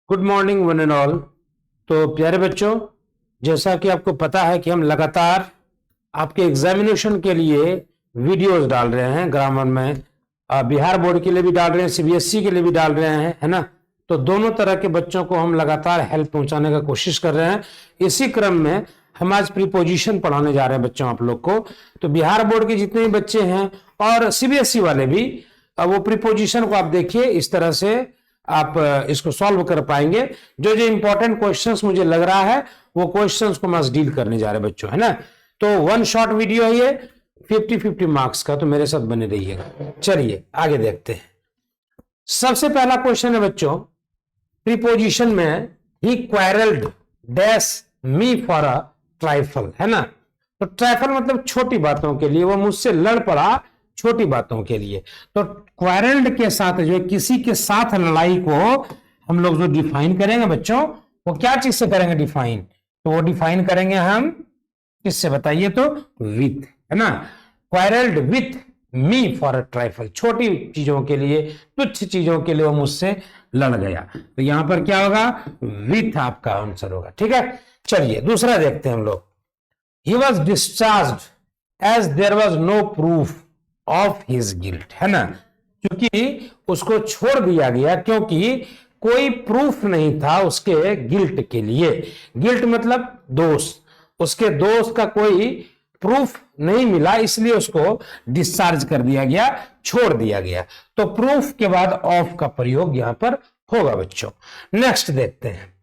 Good morning one and all. तो प्यारे बच्चों, जैसा कि आपको पता है कि हम लगातार आपके एग्जामिनेशन के लिए वीडियोस डाल रहे हैं ग्रामर में। बिहार बोर्ड के लिए भी डाल रहे हैं, सीबीएसई के लिए भी डाल रहे हैं, है ना। तो दोनों तरह के बच्चों को हम लगातार हेल्प पहुंचाने का कोशिश कर रहे हैं। इसी क्रम में हम आज प्रीपोजिशन पढ़ाने जा रहे हैं बच्चों आप लोग को। तो बिहार बोर्ड के जितने भी बच्चे हैं और सीबीएसई वाले भी, वो प्रीपोजिशन को आप देखिए, इस तरह से आप इसको सॉल्व कर पाएंगे। जो जो इंपॉर्टेंट क्वेश्चंस मुझे लग रहा है वो क्वेश्चंस को मैं डील करने जा रहे हैं बच्चों, है ना। तो वन शॉर्ट वीडियो है ये, 50-50 मार्क्स का, तो मेरे साथ बने रहिएगा। चलिए आगे देखते हैं। सबसे पहला क्वेश्चन है बच्चों, प्रीपोजिशन में ही quarrelled dash me for a trifle, है ना। तो ट्राइफल मतलब छोटी बातों के लिए, वो मुझसे लड़ पड़ा छोटी बातों के लिए। तो क्वारल्ड के साथ जो किसी के साथ लड़ाई को हम लोग जो डिफाइन करेंगे बच्चों, वो क्या चीज से करेंगे डिफाइन? तो वो डिफाइन करेंगे हम किससे बताइए? तो विथ, है ना। Quarrelled with me for a trifle, छोटी चीजों के लिए, तुच्छ चीजों के लिए वो मुझसे लड़ गया। तो यहां पर क्या होगा? विथ आपका आंसर होगा, ठीक है। चलिए दूसरा देखते हैं हम लोग। He was discharged as there was no proof of his guilt, है ना। क्योंकि उसको छोड़ दिया गया क्योंकि कोई प्रूफ नहीं था उसके गिल्ट के लिए। गिल्ट मतलब दोष, उसके दोष का कोई प्रूफ नहीं मिला, इसलिए उसको डिस्चार्ज कर दिया गया, छोड़ दिया गया। तो प्रूफ के बाद ऑफ का प्रयोग यहां पर होगा बच्चों। नेक्स्ट देखते हैं।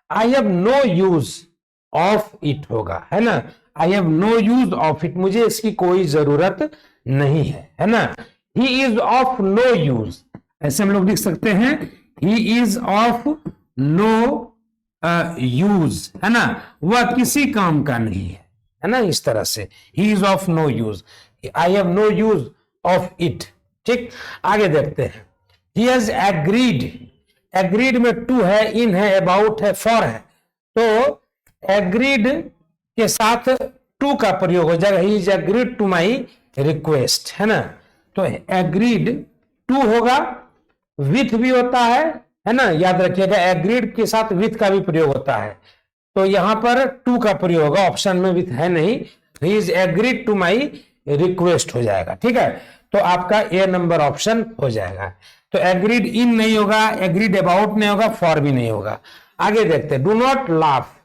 I have no use of it होगा, है ना। I have no use of it, मुझे इसकी कोई जरूरत नहीं है ना। He is of no use, ऐसे हम लोग लिख सकते हैं, he is of no use, है ना। वह किसी काम का नहीं है ना, इस तरह से he is of no use, I have no use of it. ठीक, आगे देखते हैं। ही हैज एग्रीड, एग्रीड में टू है, इन है, अबाउट है, फॉर है। तो एग्रीड के साथ टू का प्रयोग हो जाएगा, he is agreed to my request, है ना। तो एग्रीड टू होगा, विथ भी होता है ना, याद रखिएगा। एग्रीड के साथ विथ का भी प्रयोग होता है, तो यहां पर टू का प्रयोग होगा, ऑप्शन में विथ है नहीं। He is agreed to my request हो जाएगा, ठीक है। तो आपका ए नंबर ऑप्शन हो जाएगा। तो एग्रीड इन नहीं होगा, एग्रीड अबाउट नहीं होगा, फॉर भी नहीं होगा। आगे देखते हैं। Do not laugh,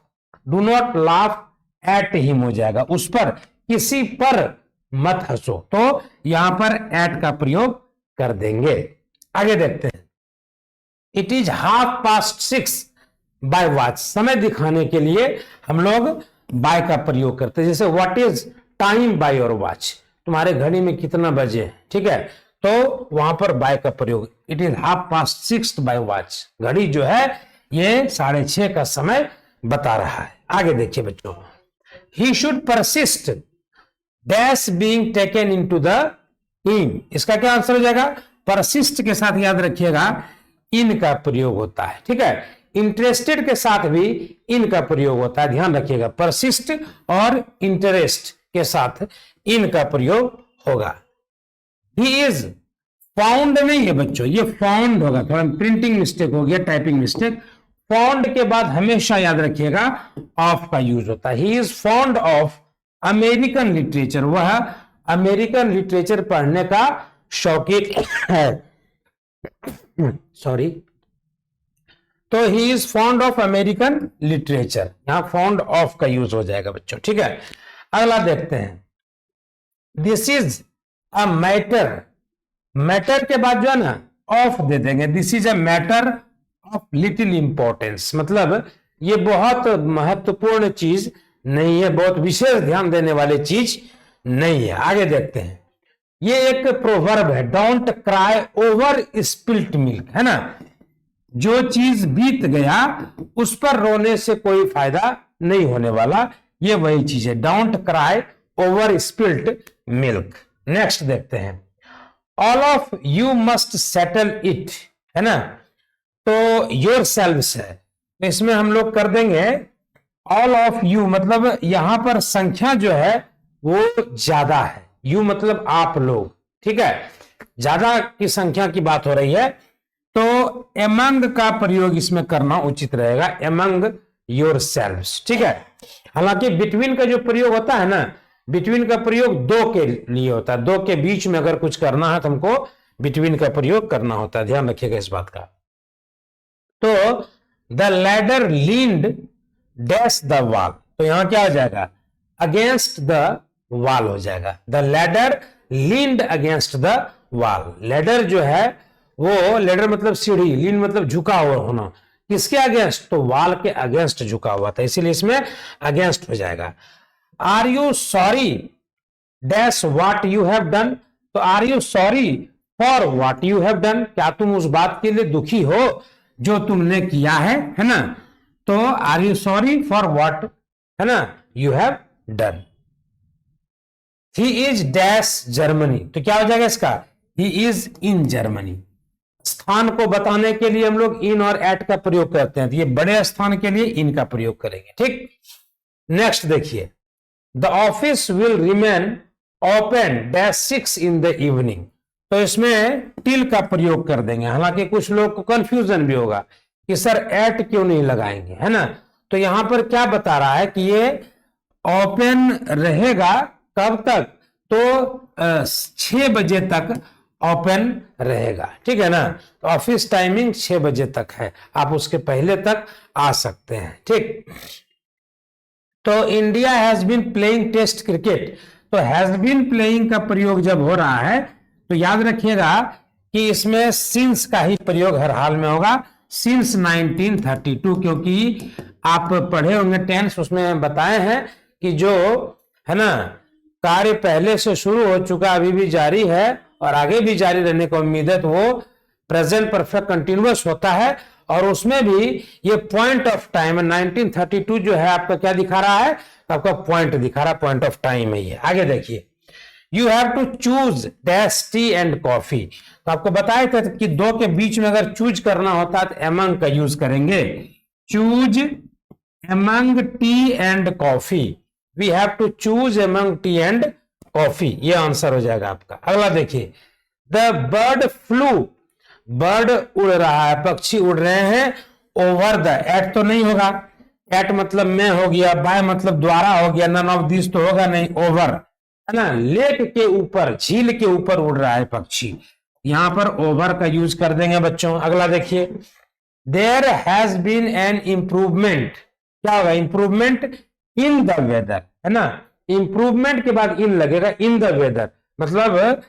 do not laugh at him हो जाएगा, उस पर, किसी पर मत हंसो। तो यहां पर एट का प्रयोग कर देंगे। आगे देखते हैं। इट इज 6:30 बाय वॉच, समय दिखाने के लिए हम लोग बाय का प्रयोग करते हैं। जैसे what is time by your watch, तुम्हारे घड़ी में कितना बजे है, ठीक है। तो वहां पर बाय का प्रयोग, इट इज 6:30 बाय वॉच, घड़ी जो है ये 6:30 का समय बता रहा है। आगे देखिए बच्चों। He should persist dash being taken into the in, इसका क्या आंसर हो जाएगा? परसिस्ट के साथ याद रखिएगा इन का प्रयोग होता है, ठीक है। इंटरेस्टेड के साथ भी इन का प्रयोग होता है, ध्यान रखिएगा। परसिस्ट और इंटरेस्ट के साथ इन का प्रयोग होगा। ही इज फाउंड नहीं है बच्चों, ये फाउंड होगा, थोड़ा प्रिंटिंग मिस्टेक हो गया, टाइपिंग मिस्टेक। फाउंड के बाद हमेशा याद रखिएगा ऑफ का यूज होता है। He is found of American literature, वह अमेरिकन लिटरेचर पढ़ने का शौकीन है, सॉरी। तो he is found of American literature, यहां फाउंड ऑफ का यूज हो जाएगा बच्चों, ठीक है। अगला देखते हैं। This is a matter, matter के बाद जो है ना ऑफ दे देंगे। This is a matter of little importance, मतलब ये बहुत महत्वपूर्ण चीज नहीं है, बहुत विशेष ध्यान देने वाली चीज नहीं है। आगे देखते हैं। ये एक प्रोवर्ब है, don't cry over spilt milk, है ना। जो चीज बीत गया उस पर रोने से कोई फायदा नहीं होने वाला, ये वही चीज है, don't cry over spilt milk. Next देखते हैं। All of you must settle it, है ना। तो योर सेल्व्स है, तो इसमें हम लोग कर देंगे ऑल ऑफ यू, मतलब यहां पर संख्या जो है वो ज्यादा है, यू मतलब आप लोग, ठीक है। ज्यादा की संख्या की बात हो रही है, तो एमंग का प्रयोग इसमें करना उचित रहेगा, एमंग योर सेल्व्स, ठीक है। हालांकि बिटवीन का जो प्रयोग होता है ना, बिटवीन का प्रयोग दो के लिए होता है, दो के बीच में अगर कुछ करना है तो हमको बिटवीन का प्रयोग करना होता है, ध्यान रखिएगा इस बात का। तो the ladder leaned dash the wall, तो यहां क्या हो जाएगा, अगेंस्ट द वॉल हो जाएगा। The ladder leaned against the wall, ladder जो है वो, लैडर मतलब सीढ़ी, लीन मतलब झुका हुआ होना, किसके अगेंस्ट, तो वॉल के अगेंस्ट झुका हुआ था, इसीलिए इसमें अगेंस्ट हो जाएगा। Are you sorry dash what you have done, तो are you sorry for what you have done, क्या तुम उस बात के लिए दुखी हो जो तुमने किया है ना। तो are you sorry for what, है ना, you have done. He is dash Germany, तो क्या हो जाएगा इसका, ही इज इन जर्मनी। स्थान को बताने के लिए हम लोग इन और एट का प्रयोग करते हैं, तो ये बड़े स्थान के लिए इन का प्रयोग करेंगे, ठीक। नेक्स्ट देखिए, the office will remain open dash 6 in the evening, तो इसमें टिल का प्रयोग कर देंगे। हालांकि कुछ लोग को कंफ्यूजन भी होगा कि सर एट क्यों नहीं लगाएंगे, है ना। तो यहां पर क्या बता रहा है कि ये ओपन रहेगा कब तक, तो 6 बजे तक ओपन रहेगा, ठीक है ना। तो ऑफिस टाइमिंग 6 बजे तक है, आप उसके पहले तक आ सकते हैं, ठीक। तो India has been playing test cricket, तो हैज बीन प्लेइंग का प्रयोग जब हो रहा है तो याद रखिएगा कि इसमें सिंस का ही प्रयोग हर हाल में होगा, सिंस 1932, क्योंकि आप पढ़े होंगे टेंस, उसमें बताए हैं कि जो है ना कार्य पहले से शुरू हो चुका अभी भी जारी है और आगे भी जारी रहने को उम्मीद है, तो वो प्रेजेंट परफेक्ट कंटिन्यूअस होता है। और उसमें भी ये पॉइंट ऑफ टाइम 1932 जो है आपका क्या दिखा रहा है, आपका पॉइंट दिखा रहा है, पॉइंट ऑफ टाइम है ये। आगे देखिए, you have to choose dash tea and coffee, तो आपको बताया था कि दो के बीच में अगर चूज करना होता है तो एमंग का यूज करेंगे, choose among tea and coffee, we have to choose among tea and coffee, ये आंसर हो जाएगा आपका। अगला देखिए, द बर्ड फ्लू, बर्ड उड़ रहा है, पक्षी उड़ रहे हैं, ओवर द, एट तो नहीं होगा, एट मतलब में हो गया, बाय मतलब द्वारा हो गया, नन ऑफ दिस तो होगा नहीं, ओवर, है ना, लेक के ऊपर, झील के ऊपर उड़ रहा है पक्षी, यहां पर ओवर का यूज कर देंगे बच्चों। अगला देखिए, there has been an improvement, क्या होगा, इंप्रूवमेंट इन द वेदर, है ना, इंप्रूवमेंट के बाद इन लगेगा, इन द वेदर मतलब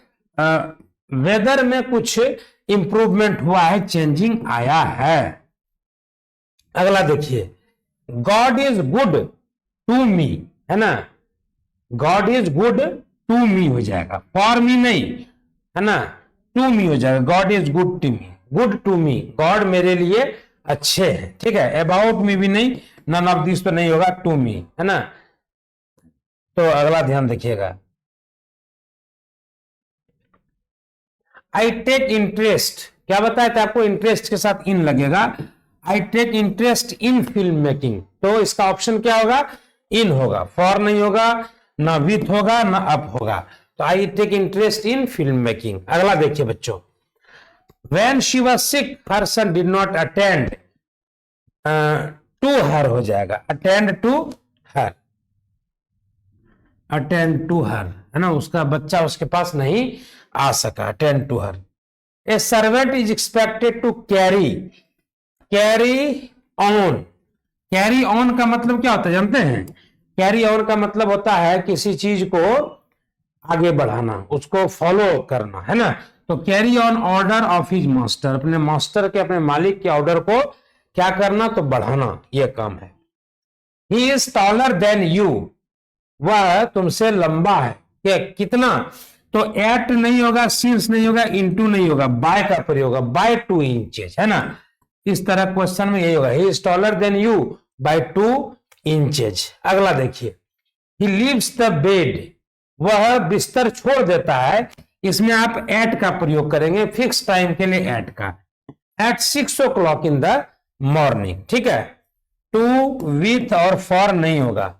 वेदर में कुछ इंप्रूवमेंट हुआ है, चेंजिंग आया है। अगला देखिए, God is good to me, है ना, God is good to me हो जाएगा, फॉर मी नहीं, है ना, टू मी हो जाएगा, God is good to me, good to me, God मेरे लिए अच्छे हैं, ठीक है। अबाउट मी भी नहीं, नन ऑफ दिस तो नहीं होगा, टू मी, है ना। तो अगला ध्यान देखिएगा, आई टेक इंटरेस्ट, क्या बताया था आपको, इंटरेस्ट के साथ इन लगेगा, I take interest in film making, तो इसका ऑप्शन क्या होगा, इन होगा, फॉर नहीं होगा, ना विथ होगा, ना अप होगा, तो I take interest in film making. अगला देखिए बच्चों, when she was sick her son did not attend to her हो जाएगा, attend to her, attend to her, है ना, उसका बच्चा उसके पास नहीं आ सका, attend to her. A servant is expected to carry, carry on, carry on का मतलब क्या होता है जानते हैं, कैरी ऑन का मतलब होता है किसी चीज को आगे बढ़ाना, उसको फॉलो करना, है ना। तो carry on order of his master, अपने मास्टर के, अपने मालिक के ऑर्डर को क्या करना, तो बढ़ाना, यह काम है। ही इज टॉलर देन यू, वह तुमसे लंबा है, क्या कितना, तो एट नहीं होगा, सिंस नहीं होगा, इनटू नहीं होगा, बाय का प्रयोग होगा, बाय 2 इंचेस, है ना। इस तरह क्वेश्चन में यही होगा, he is taller than you by 2 inches. अगला देखिए, ही लीव्स द बेड, वह बिस्तर छोड़ देता है, इसमें आप एट का प्रयोग करेंगे, फिक्स टाइम के लिए एट का, eight 6 o'clock in the morning, ठीक है। टू विथ और फॉर नहीं होगा।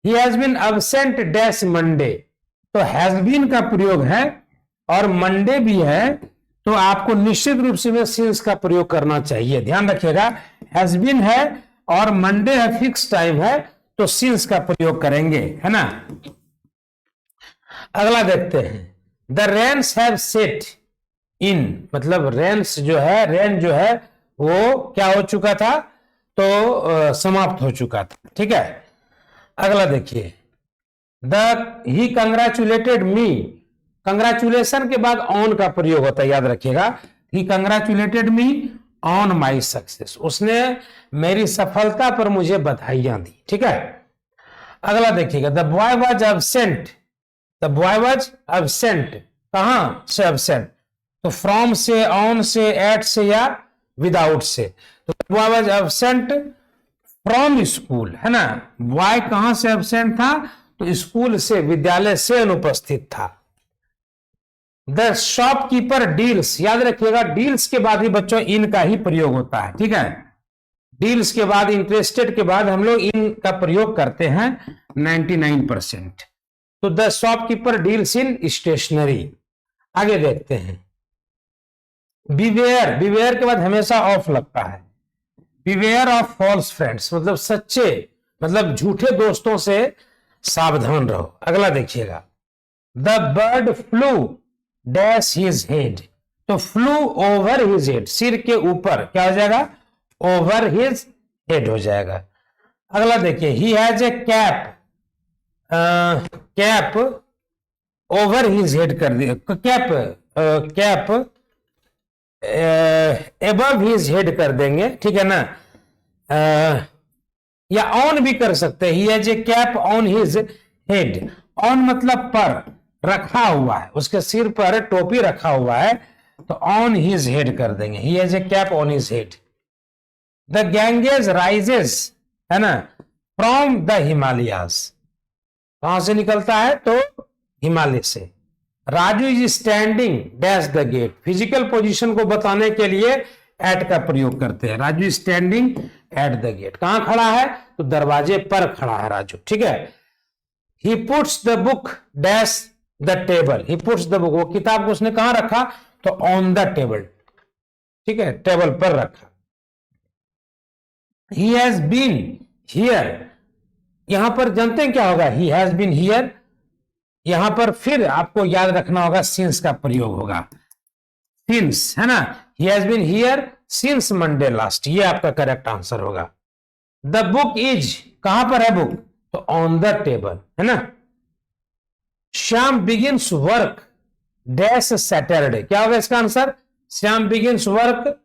He has been absent dash Monday, तो हैज बीन का प्रयोग है और मंडे भी है, तो आपको निश्चित रूप से में सिंस का प्रयोग करना चाहिए। ध्यान रखिएगा, हैज बीन है और मंडे है, फिक्स टाइम है, तो सिंस का प्रयोग करेंगे, है ना। अगला देखते हैं, द रेन्स हैव सेट इन, मतलब रेन्स जो है, रेन जो है वो क्या हो चुका था, तो समाप्त हो चुका था, ठीक है। अगला देखिए, the he congratulated me, congratulation के बाद ऑन का प्रयोग होता है, याद रखिएगा। He congratulated me on my success, उसने मेरी सफलता पर मुझे बधाइयां दी, ठीक है। अगला देखिएगा, the boy was absent, the boy was absent, कहां से एब्सेंट, तो फ्रॉम से, ऑन से, एट से या विदाउट से। तो boy was absent from school, है ना। बॉय कहां से एब्सेंट था, तो स्कूल से, विद्यालय से अनुपस्थित था। द शॉपकीपर डील्स, याद रखिएगा डील्स के बाद ही बच्चों इन का ही प्रयोग होता है, ठीक है। डील्स के बाद, इंटरेस्टेड के बाद हम लोग इन का प्रयोग करते हैं 99%। तो the shopkeeper deals in stationery. आगे देखते हैं, बिवेयर, बिवेयर के बाद हमेशा ऑफ लगता है। बिवेयर ऑफ फॉल्स फ्रेंड्स, मतलब सच्चे, मतलब झूठे दोस्तों से सावधान रहो। अगला देखिएगा, the bird flu dash his head, तो फ्लू ओवर हिज हेड, सिर के ऊपर, क्या हो जाएगा, ओवर हिज हेड हो जाएगा। अगला देखिए, he has A cap, cap over his head कर दिया, cap, cap above his head कर देंगे, ठीक है ना। या ऑन भी कर सकते हैं, he has A cap on his head, on मतलब पर, रखा हुआ है, उसके सिर पर टोपी रखा हुआ है, तो ऑन हिज हेड कर देंगे, he has A cap on his head. The Ganges rises, है ना, फ्रॉम द हिमालयास, कहां से निकलता है, तो हिमालय से। Raju is standing dash the gate, physical position को बताने के लिए एट का प्रयोग करते हैं। Raju standing at the gate, कहां खड़ा है, तो दरवाजे पर खड़ा है राजू, ठीक है। He puts the book dash the table, he puts the book, वो किताब को उसने कहां रखा, तो ऑन द टेबल, ठीक है, टेबल पर रखा। ही हैज बीन हियर, यहां पर जानते हैं क्या होगा, ही हैज बीन हियर, यहां पर फिर आपको याद रखना होगा सिंस का प्रयोग होगा, सिंस, है ना। He has been here since Monday last, ये आपका करेक्ट आंसर होगा। द बुक इज, कहां पर है बुक, तो ऑन द टेबल, है ना। Shyam begins work dash Saturday, क्या होगा इसका answer, Shyam begins work,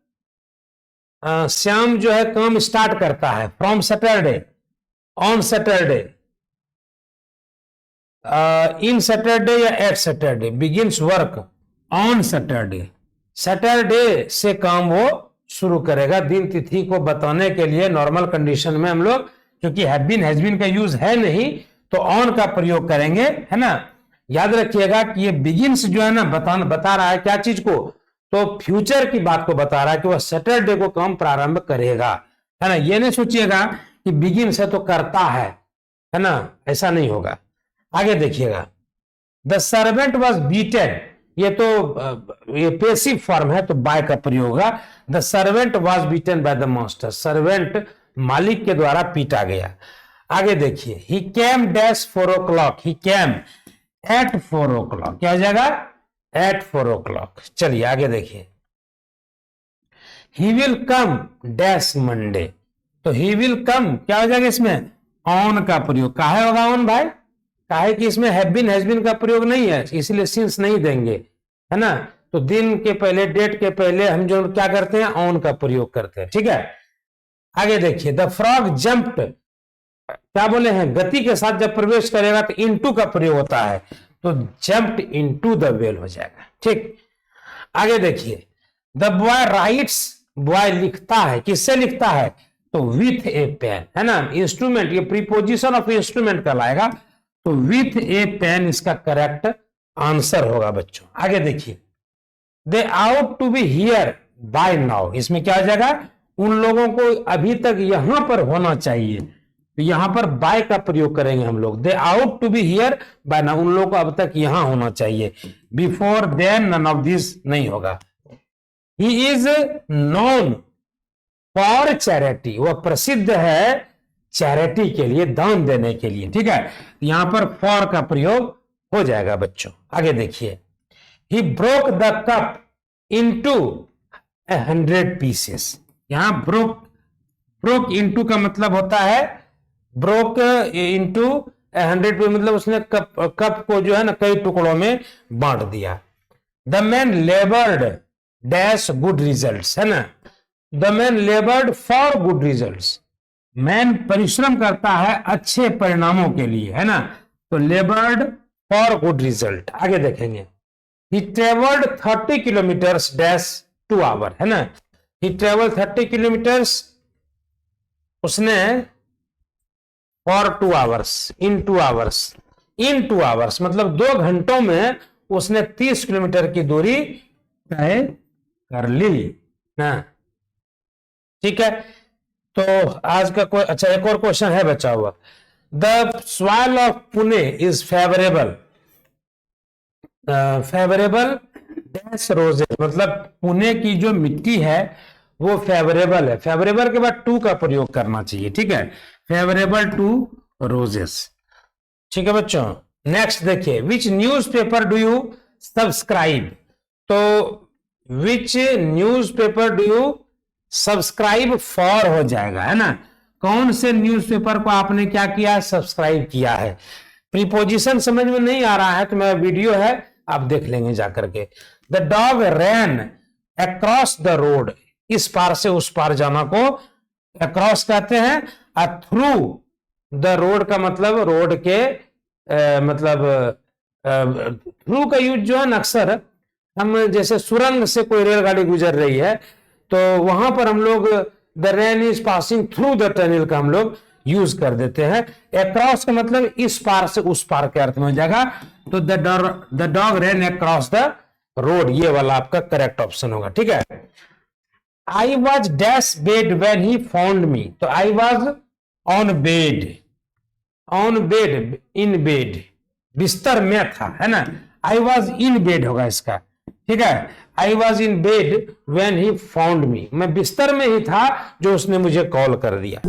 Shyam जो है काम स्टार्ट करता है, from Saturday, on Saturday, in Saturday या at Saturday, begins work on Saturday, Saturday से काम वो शुरू करेगा। दिन तिथि को बताने के लिए नॉर्मल कंडीशन में हम लोग, क्योंकि हैव बीन हैज बीन का यूज है नहीं, तो ऑन का प्रयोग करेंगे, है ना। याद रखिएगा कि ये बिगिंस जो है ना, बता रहा है क्या चीज को, तो फ्यूचर की बात को बता रहा है कि वह सैटरडे को काम प्रारंभ करेगा, है ना। ये नहीं सोचिएगा कि बिगिंस है तो करता है ना, ऐसा नहीं होगा। आगे देखिएगा, द सर्वेंट वॉज बीटेड, ये तो ये पेसिव फॉर्म है, तो बाय का प्रयोग होगा। The servant was beaten by the master, servant मालिक के द्वारा पीटा गया। आगे देखिए, ही केम dash 4 o'clock, he came at 4 o'clock, क्या हो जाएगा, एट 4 o'clock। चलिए आगे देखिए, he will come dash Monday, तो ही विल कम क्या हो जाएगा इसमें, ऑन का प्रयोग, काहे होगा ऑन भाई, काहे कि इसमें हैव बीन हैज बीन का प्रयोग नहीं है, इसलिए सिंस नहीं देंगे, है ना। तो दिन के पहले, डेट के पहले हम जो क्या करते हैं, ऑन का प्रयोग करते हैं, ठीक है। आगे देखिए, द फ्रॉग जंप्ड, क्या बोले हैं, गति के साथ जब प्रवेश करेगा तो इनटू का प्रयोग होता है, तो जंप्ड इनटू द वेल हो जाएगा, ठीक। आगे देखिए, द बॉय राइट्स, बॉय लिखता है, किससे लिखता है, तो विथ ए पेन, है ना। इंस्ट्रूमेंट, ये प्रीपोजिशन ऑफ इंस्ट्रूमेंट कहलाएगा, तो विथ ए पेन इसका करेक्ट आंसर होगा बच्चों। आगे देखिए, they ought to be here by now, इसमें क्या हो जाएगा, उन लोगों को अभी तक यहां पर होना चाहिए, तो यहां पर बाय का प्रयोग करेंगे हम लोग। They ought to be here by now, उन लोगों को अब तक यहां होना चाहिए, before then none of this नहीं होगा। He is known for charity, वह प्रसिद्ध है चैरिटी के लिए, दान देने के लिए। ठीक है, यहां पर फॉर का प्रयोग हो जाएगा बच्चों। आगे देखिए, he broke the cup into 100 pieces. यहां ब्रोक इनटू का मतलब होता है, ब्रोक इनटू 100 मतलब उसने कप को जो है ना कई टुकड़ों में बांट दिया। The man लेबर्ड dash good results, है ना, the man लेबर्ड for good results, man परिश्रम करता है अच्छे परिणामों के लिए, है ना, तो लेबर्ड फॉर गुड रिजल्ट। आगे देखेंगे, ही ट्रेवल्ड 30 किलोमीटर्स डैश 2 आवर, है ना, ही ट्रेवल 30 किलोमीटर्स, उसने for 2 hours, in 2 hours, in 2 hours मतलब 2 घंटों में उसने 30 किलोमीटर की दूरी तय कर ली ना। ठीक है, तो आज का कोई अच्छा एक और क्वेश्चन है बचा हुआ। The soil of Pune is favourable, favourable dash roses, मतलब पुणे की जो मिट्टी है वो फेवरेबल है। फेवरेबल के बाद टू का प्रयोग करना चाहिए। ठीक है, फेवरेबल टू रोजेस। ठीक है बच्चों, नेक्स्ट देखिए, which newspaper do you subscribe, तो which newspaper do you subscribe for हो जाएगा, है ना, कौन से न्यूज़पेपर को आपने क्या किया, सब्सक्राइब किया है। प्रीपोजिशन समझ में नहीं आ रहा है तो मेरा वीडियो है, आप देख लेंगे जाकर के। The dog ran across the road, इस पार से उस पार जाना को अक्रॉस कहते हैं। थ्रू द रोड का मतलब रोड के मतलब थ्रू का यूज जो है ना, अक्सर हम जैसे सुरंग से कोई रेलगाड़ी गुजर रही है तो वहां पर हम लोग the rain is passing through the tunnel का हम लोग यूज कर देते हैं। अक्रॉस का मतलब इस पार से उस पार के अर्थ में हो जाएगा, तो the dog ran across the road, ये वाला आपका करेक्ट ऑप्शन होगा। ठीक है, I was dash bed when he found me, तो I was on bed, on bed, in bed, बिस्तर में था, है ना, आई वॉज इन बेड होगा इसका। ठीक है, I was in bed when he found मी, मैं बिस्तर में ही था जो उसने मुझे कॉल कर दिया।